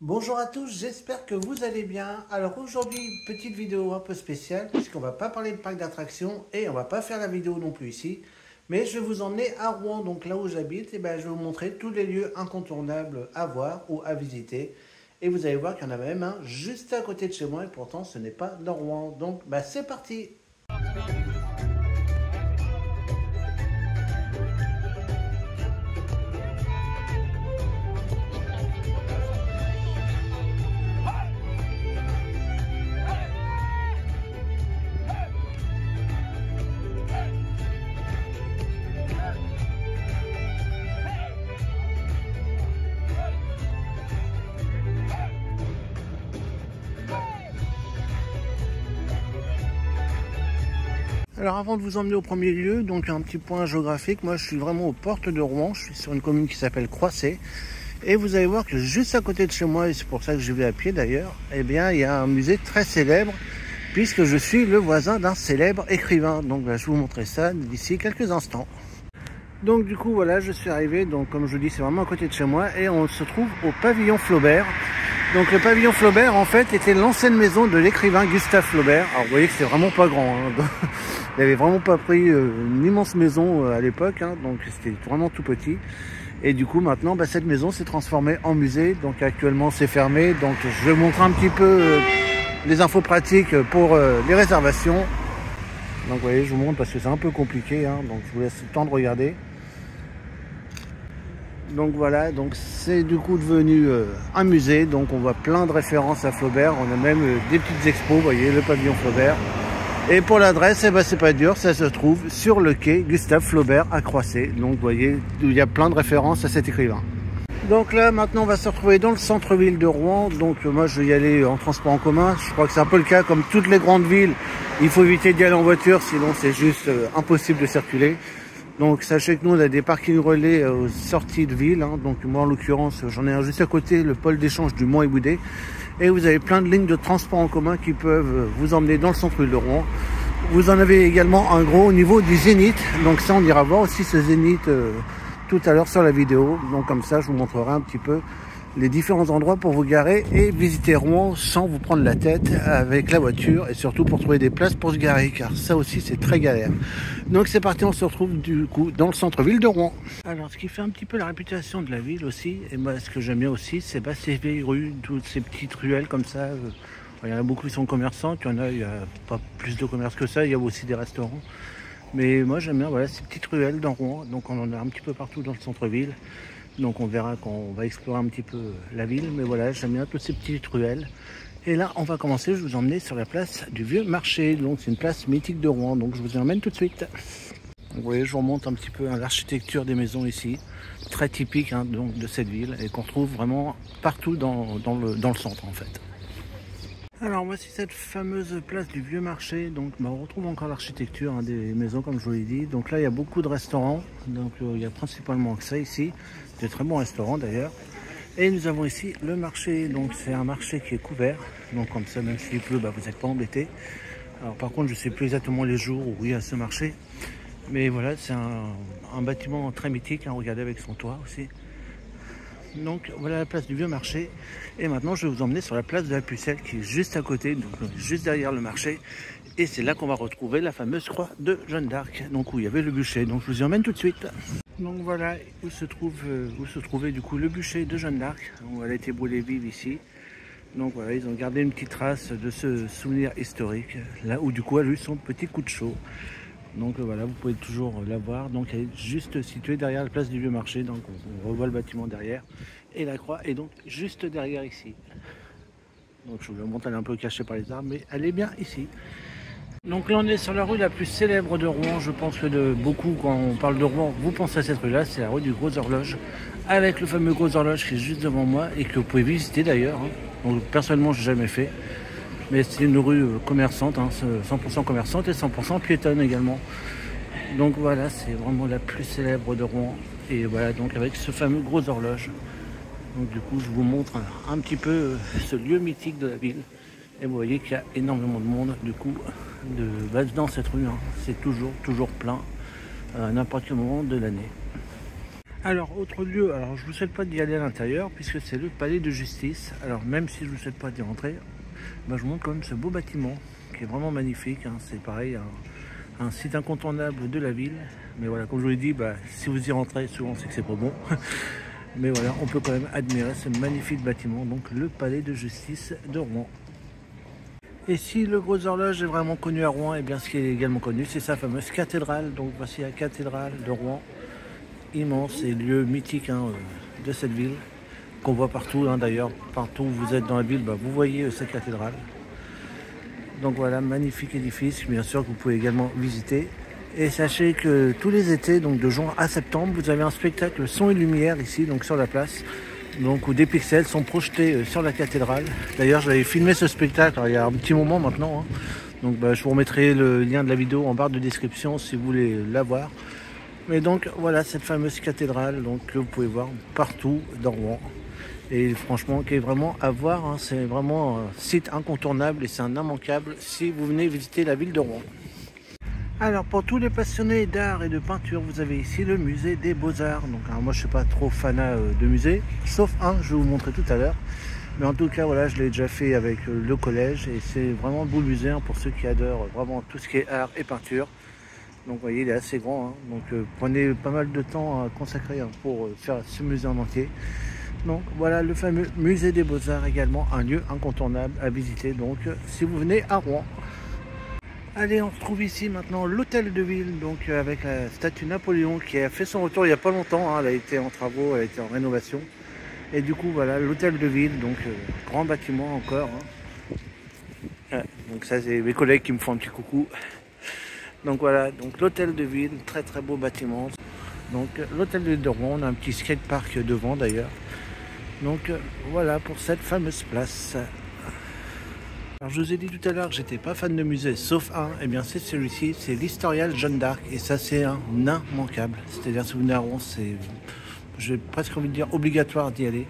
Bonjour à tous, j'espère que vous allez bien. Alors aujourd'hui, petite vidéo un peu spéciale puisqu'on va pas parler de parc d'attractions et on va pas faire la vidéo non plus ici. Mais je vais vous emmener à Rouen, donc là où j'habite, et ben je vais vous montrer tous les lieux incontournables à voir ou à visiter. Et vous allez voir qu'il y en a même un juste à côté de chez moi et pourtant ce n'est pas dans Rouen. Donc c'est parti! Alors avant de vous emmener au premier lieu, donc un petit point géographique, moi je suis vraiment aux portes de Rouen, je suis sur une commune qui s'appelle Croissé. Et vous allez voir que juste à côté de chez moi, et c'est pour ça que je vais à pied d'ailleurs, eh bien il y a un musée très célèbre, puisque je suis le voisin d'un célèbre écrivain. Donc je vais vous montrer ça d'ici quelques instants. Donc du coup voilà, je suis arrivé, donc comme je vous dis c'est vraiment à côté de chez moi, et on se trouve au pavillon Flaubert. Donc le pavillon Flaubert en fait était l'ancienne maison de l'écrivain Gustave Flaubert. Alors vous voyez que c'est vraiment pas grand, hein. Il n'avait vraiment pas pris une immense maison à l'époque, hein. Donc c'était vraiment tout petit. Et du coup maintenant cette maison s'est transformée en musée, donc actuellement c'est fermé. Donc je vais vous montrer un petit peu les infos pratiques pour les réservations. Donc vous voyez, je vous montre parce que c'est un peu compliqué, hein. Donc je vous laisse le temps de regarder. Donc voilà, donc c'est du coup devenu un musée, donc on voit plein de références à Flaubert, on a même des petites expos, vous voyez, le pavillon Flaubert. Et pour l'adresse, c'est pas dur, ça se trouve sur le quai Gustave Flaubert à Croissé. Donc vous voyez, il y a plein de références à cet écrivain. Donc là, maintenant, on va se retrouver dans le centre-ville de Rouen. Donc moi, je vais y aller en transport en commun. Je crois que c'est un peu le cas comme toutes les grandes villes. Il faut éviter d'y aller en voiture, sinon c'est juste impossible de circuler. Donc sachez que nous on a des parkings relais aux sorties de ville, hein. Donc moi en l'occurrence j'en ai un juste à côté, le pôle d'échange du Mont-Éboudé. Et vous avez plein de lignes de transport en commun qui peuvent vous emmener dans le centre-ville de Rouen. Vous en avez également un gros au niveau du Zénith. Donc ça on ira voir aussi ce Zénith tout à l'heure sur la vidéo. Donc comme ça je vous montrerai un petit peu les différents endroits pour vous garer et visiter Rouen sans vous prendre la tête avec la voiture et surtout pour trouver des places pour se garer car ça aussi c'est très galère. Donc c'est parti, on se retrouve du coup dans le centre-ville de Rouen. Alors ce qui fait un petit peu la réputation de la ville aussi, et moi ce que j'aime bien aussi, c'est ces vieilles rues, toutes ces petites ruelles comme ça. Il y en a beaucoup qui sont commerçants, il y a pas plus de commerce que ça, il y a aussi des restaurants. Mais moi j'aime bien ces petites ruelles dans Rouen, donc on en a un petit peu partout dans le centre-ville. Donc on verra quand on va explorer un petit peu la ville. Mais voilà, j'aime bien toutes ces petites ruelles. Et là, on va commencer. Je vais vous emmener sur la place du Vieux Marché. Donc c'est une place mythique de Rouen. Donc je vous y emmène tout de suite. Vous voyez, je vous remonte un petit peu l'architecture des maisons ici. Très typique donc, de cette ville. Et qu'on retrouve vraiment partout dans le centre en fait. Alors voici cette fameuse place du Vieux Marché. Donc on retrouve encore l'architecture des maisons comme je vous l'ai dit. Donc là il y a beaucoup de restaurants. Donc il y a principalement que ça ici. Des très bons restaurants d'ailleurs. Et nous avons ici le marché. Donc c'est un marché qui est couvert. Donc comme ça même s'il pleut, vous n'êtes pas embêtés. Alors par contre je ne sais plus exactement les jours où il y a ce marché. Mais voilà, c'est un bâtiment très mythique. Regardez avec son toit aussi. Donc voilà la place du Vieux Marché. Et maintenant je vais vous emmener sur la place de la Pucelle qui est juste à côté, donc juste derrière le marché. Et c'est là qu'on va retrouver la fameuse croix de Jeanne d'Arc, donc où il y avait le bûcher. Donc je vous y emmène tout de suite. Donc voilà où se trouvait du coup le bûcher de Jeanne d'Arc. Elle a été brûlée vive ici. Donc voilà, ils ont gardé une petite trace de ce souvenir historique, là où du coup elle a eu son petit coup de chaud. Donc voilà, vous pouvez toujours la voir. Donc elle est juste située derrière la place du Vieux Marché. Donc on revoit le bâtiment derrière. Et la croix est donc juste derrière ici. Donc je vous la montre, elle est un peu cachée par les arbres, mais elle est bien ici. Donc là on est sur la rue la plus célèbre de Rouen. Je pense que de beaucoup, quand on parle de Rouen, vous pensez à cette rue-là. C'est la rue du Gros Horloge. Avec le fameux Gros Horloge qui est juste devant moi et que vous pouvez visiter d'ailleurs. Donc personnellement je n'ai jamais fait. Mais c'est une rue commerçante, 100% commerçante et 100% piétonne également. Donc voilà, c'est vraiment la plus célèbre de Rouen. Et voilà, donc avec ce fameux Gros Horloge. Donc du coup, je vous montre un petit peu ce lieu mythique de la ville. Et vous voyez qu'il y a énormément de monde, du coup, dans cette rue. C'est toujours plein à n'importe quel moment de l'année. Alors, autre lieu, alors je vous souhaite pas d'y aller à l'intérieur puisque c'est le palais de justice. Alors, même si je vous souhaite pas d'y rentrer, bah, je vous montre quand même ce beau bâtiment qui est vraiment magnifique, hein. C'est pareil, un site incontournable de la ville. Mais voilà, comme je vous l'ai dit, bah, si vous y rentrez, souvent c'est que c'est pas bon. Mais voilà, on peut quand même admirer ce magnifique bâtiment, donc le palais de justice de Rouen. Et si le Gros Horloge est vraiment connu à Rouen, et bien ce qui est également connu, c'est sa fameuse cathédrale. Donc voici la cathédrale de Rouen, immense et lieu mythique, hein, de cette ville, qu'on voit partout, hein, d'ailleurs, partout où vous êtes dans la ville, bah, vous voyez cette cathédrale. Donc voilà, magnifique édifice, bien sûr que vous pouvez également visiter. Et sachez que tous les étés, donc de juin à septembre, vous avez un spectacle son et lumière ici, donc sur la place, donc où des pixels sont projetés sur la cathédrale. D'ailleurs, j'avais filmé ce spectacle il y a un petit moment maintenant, hein. Donc bah, je vous remettrai le lien de la vidéo en barre de description si vous voulez la voir. Mais donc voilà cette fameuse cathédrale, donc que vous pouvez voir partout dans Rouen. Et franchement, qui est vraiment à voir, hein. C'est vraiment un site incontournable et c'est un immanquable si vous venez visiter la ville de Rouen. Alors pour tous les passionnés d'art et de peinture, vous avez ici le musée des Beaux-Arts. Donc alors, moi je ne suis pas trop fanat de musée, sauf un, je vais vous montrer tout à l'heure. Mais en tout cas voilà, je l'ai déjà fait avec le collège et c'est vraiment un beau musée, hein, pour ceux qui adorent vraiment tout ce qui est art et peinture. Donc vous voyez, il est assez grand, hein. Donc prenez pas mal de temps à consacrer, hein, pour faire ce musée en entier. Donc voilà le fameux musée des Beaux-Arts, également un lieu incontournable à visiter, donc si vous venez à Rouen. Allez, on se trouve ici maintenant l'hôtel de ville, donc avec la statue Napoléon qui a fait son retour il n'y a pas longtemps, hein. Elle a été en travaux, elle a été en rénovation. Et du coup voilà l'hôtel de ville, donc grand bâtiment encore, hein. Ouais, donc ça c'est mes collègues qui me font un petit coucou. Donc voilà, donc l'hôtel de ville, très très beau bâtiment. Donc l'hôtel de ville de Rouen, on a un petit skatepark devant d'ailleurs. Donc voilà pour cette fameuse place. Alors je vous ai dit tout à l'heure que j'étais pas fan de musée, sauf un, et bien c'est celui-ci, c'est l'Historial Jeanne d'Arc, et ça c'est un immanquable. C'est-à-dire si vous venez à Rouen, c'est, j'ai presque envie de dire, obligatoire d'y aller.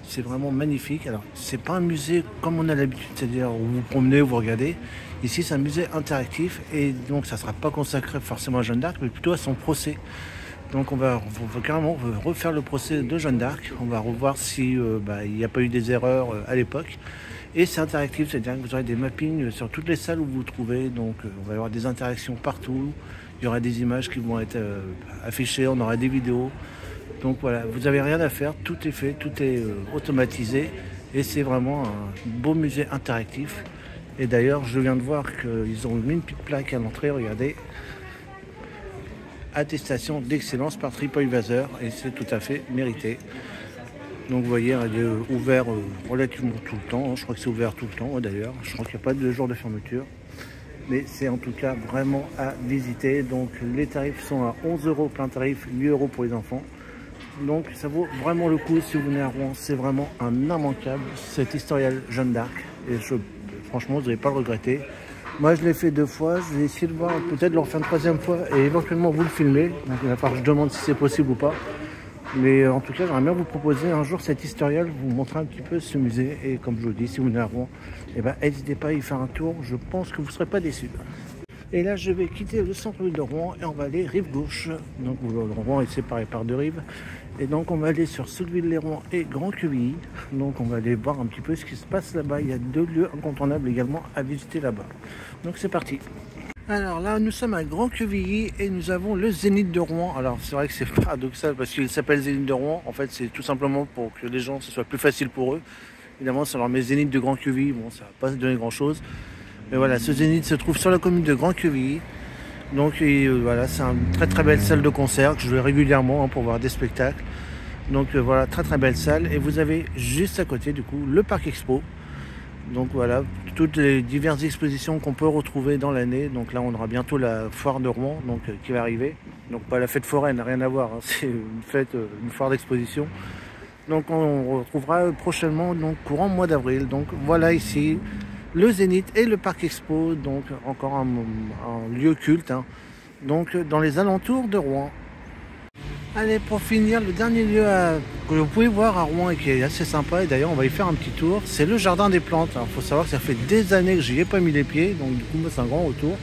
C'est vraiment magnifique. Alors c'est pas un musée comme on a l'habitude, c'est-à-dire où vous promenez, où vous regardez. Ici c'est un musée interactif, et donc ça sera pas consacré forcément à Jeanne d'Arc, mais plutôt à son procès. Donc on va carrément refaire le procès de Jeanne d'Arc. On va revoir si il n'y a pas eu des erreurs à l'époque. Et c'est interactif, c'est-à-dire que vous aurez des mappings sur toutes les salles où vous vous trouvez. Donc on va y avoir des interactions partout. Il y aura des images qui vont être affichées, on aura des vidéos. Donc voilà, vous n'avez rien à faire, tout est fait, tout est automatisé. Et c'est vraiment un beau musée interactif. Et d'ailleurs, je viens de voir qu'ils ont mis une petite plaque à l'entrée, regardez. Attestation d'excellence par TripAdvisor, et c'est tout à fait mérité. Donc vous voyez, elle est ouverte relativement tout le temps, je crois que c'est ouvert tout le temps d'ailleurs, je crois qu'il n'y a pas de jour de fermeture. Mais c'est en tout cas vraiment à visiter. Donc les tarifs sont à 11 € plein tarif, 8 € pour les enfants. Donc ça vaut vraiment le coup si vous venez à Rouen, c'est vraiment un immanquable, cet Historial Jeanne d'Arc. Et franchement, vous n'allez pas le regretter. Moi je l'ai fait 2 fois, je vais essayer de voir, peut-être le refaire une 3e fois et éventuellement vous le filmer. Donc il va falloir que je demande si c'est possible ou pas. Mais en tout cas, j'aimerais bien vous proposer un jour cet Historial, vous montrer un petit peu ce musée. Et comme je vous le dis, si vous venez à Rouen, n'hésitez pas à y faire un tour, je pense que vous ne serez pas déçus. Et là, je vais quitter le centre-ville de Rouen et on va aller rive gauche. Donc Rouen est séparé par 2 rives. Et donc on va aller sur Sotteville-lès-Rouen et Grand-Quevilly. Donc on va aller voir un petit peu ce qui se passe là-bas. Il y a 2 lieux incontournables également à visiter là-bas. Donc c'est parti. Alors là, nous sommes à Grand-Quevilly et nous avons le Zénith de Rouen. Alors c'est vrai que c'est paradoxal parce qu'il s'appelle Zénith de Rouen. En fait, c'est tout simplement pour que les gens, ce soit plus facile pour eux. Évidemment, ça leur met Zénith de Grand-Quevilly. Bon, ça va pas se donner grand-chose. Mais voilà, ce Zénith se trouve sur la commune de Grand-Quevilly. Donc voilà, c'est une très très belle salle de concert que je vais régulièrement, hein, pour voir des spectacles. Donc voilà, très très belle salle. Et vous avez juste à côté du coup le parc expo. Donc voilà, toutes les diverses expositions qu'on peut retrouver dans l'année. Donc là on aura bientôt la foire de Rouen, donc qui va arriver. Donc pas la fête foraine, rien à voir, hein, c'est une fête, une foire d'exposition. Donc on retrouvera prochainement, donc courant mois d'avril. Donc voilà ici le Zénith et le parc expo, donc encore un lieu culte, hein, donc dans les alentours de Rouen. Allez, pour finir, le dernier lieu que vous pouvez voir à Rouen et qui est assez sympa, et d'ailleurs on va y faire un petit tour, c'est le jardin des plantes. Alors il faut savoir que ça fait des années que j'y ai pas mis les pieds, donc du coup moi c'est un grand retour.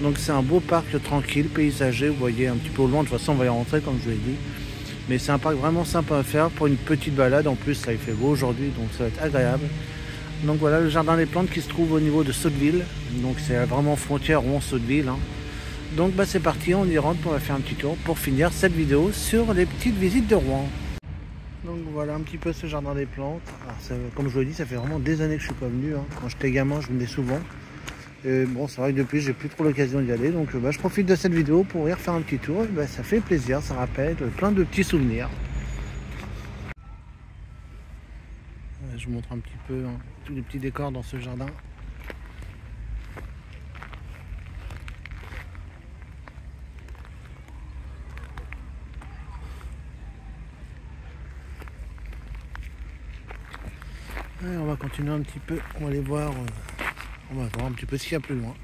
Donc c'est un beau parc tranquille, paysager, vous voyez un petit peu au loin, de toute façon on va y rentrer comme je vous l'ai dit. Mais c'est un parc vraiment sympa à faire pour une petite balade. En plus, ça il fait beau aujourd'hui, donc ça va être agréable. Donc voilà le jardin des plantes qui se trouve au niveau de Sotteville. Donc c'est vraiment frontière Rouen-Sotteville. Hein. Donc bah, c'est parti, on y rentre, on va faire un petit tour pour finir cette vidéo sur les petites visites de Rouen. Donc voilà un petit peu ce jardin des plantes. Alors, ça, comme je vous l'ai dit, ça fait vraiment des années que je suis pas venu. Hein. Quand j'étais gamin, je venais souvent. Et bon, c'est vrai que depuis, j'ai plus trop l'occasion d'y aller. Donc bah, je profite de cette vidéo pour y refaire un petit tour. Et bah, ça fait plaisir, ça rappelle plein de petits souvenirs. Je vous montre un petit peu hein, tous les petits décors dans ce jardin. Allez, on va continuer un petit peu, on va aller voir, on va voir un petit peu ce qu'il y a plus loin.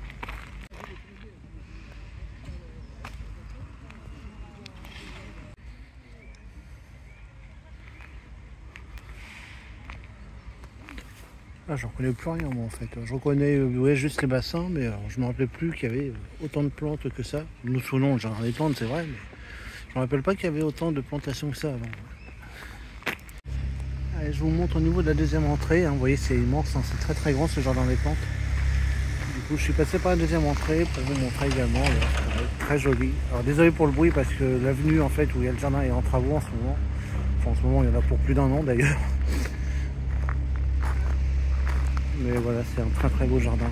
Là, j'en connais plus rien moi en fait. Je reconnais ouais, juste les bassins, mais alors, je ne me rappelais plus qu'il y avait autant de plantes que ça. Nous souvenons le jardin des plantes, c'est vrai, mais je ne me rappelle pas qu'il y avait autant de plantations que ça avant. Allez, je vous montre au niveau de la deuxième entrée. Hein. Vous voyez, c'est immense, hein. C'est très très grand ce jardin des plantes. Du coup, je suis passé par la deuxième entrée pour vous montrer également. Très joli. Alors désolé pour le bruit parce que l'avenue en fait où il y a le jardin est en travaux en ce moment. Enfin, en ce moment, il y en a pour plus d'un an d'ailleurs. Mais voilà, c'est un très très beau jardin.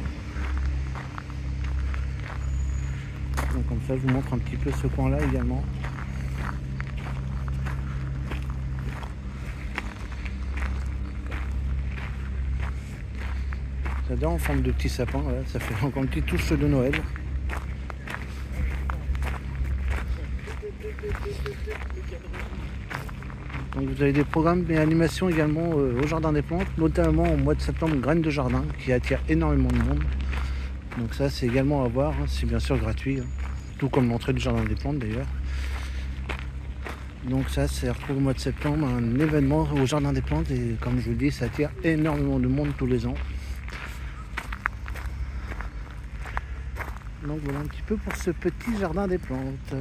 Donc comme ça, je vous montre un petit peu ce coin-là également. J'adore en forme de petits sapins, voilà, ça fait encore une petite touche de Noël. Donc vous avez des programmes et animations également au Jardin des Plantes, notamment au mois de septembre, Graines de Jardin, qui attire énormément de monde. Donc ça c'est également à voir, hein, c'est bien sûr gratuit, hein, tout comme l'entrée du Jardin des Plantes d'ailleurs. Donc ça c'est retrouvé au mois de septembre, un événement au Jardin des Plantes et comme je vous le dis, ça attire énormément de monde tous les ans. Donc voilà un petit peu pour ce petit Jardin des Plantes.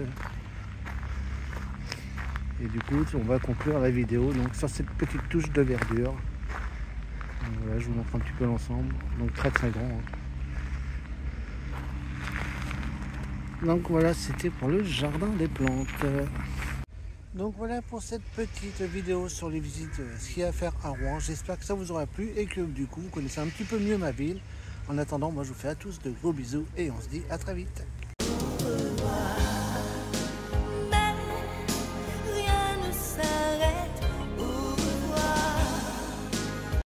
Et du coup, on va conclure la vidéo donc, sur cette petite touche de verdure. Donc, voilà, je vous montre un petit peu l'ensemble. Donc très très grand. Hein. Donc voilà, c'était pour le Jardin des Plantes. Donc voilà pour cette petite vidéo sur les visites, ce qu'il y a à faire à Rouen. J'espère que ça vous aura plu et que du coup, vous connaissez un petit peu mieux ma ville. En attendant, moi je vous fais à tous de gros bisous et on se dit à très vite.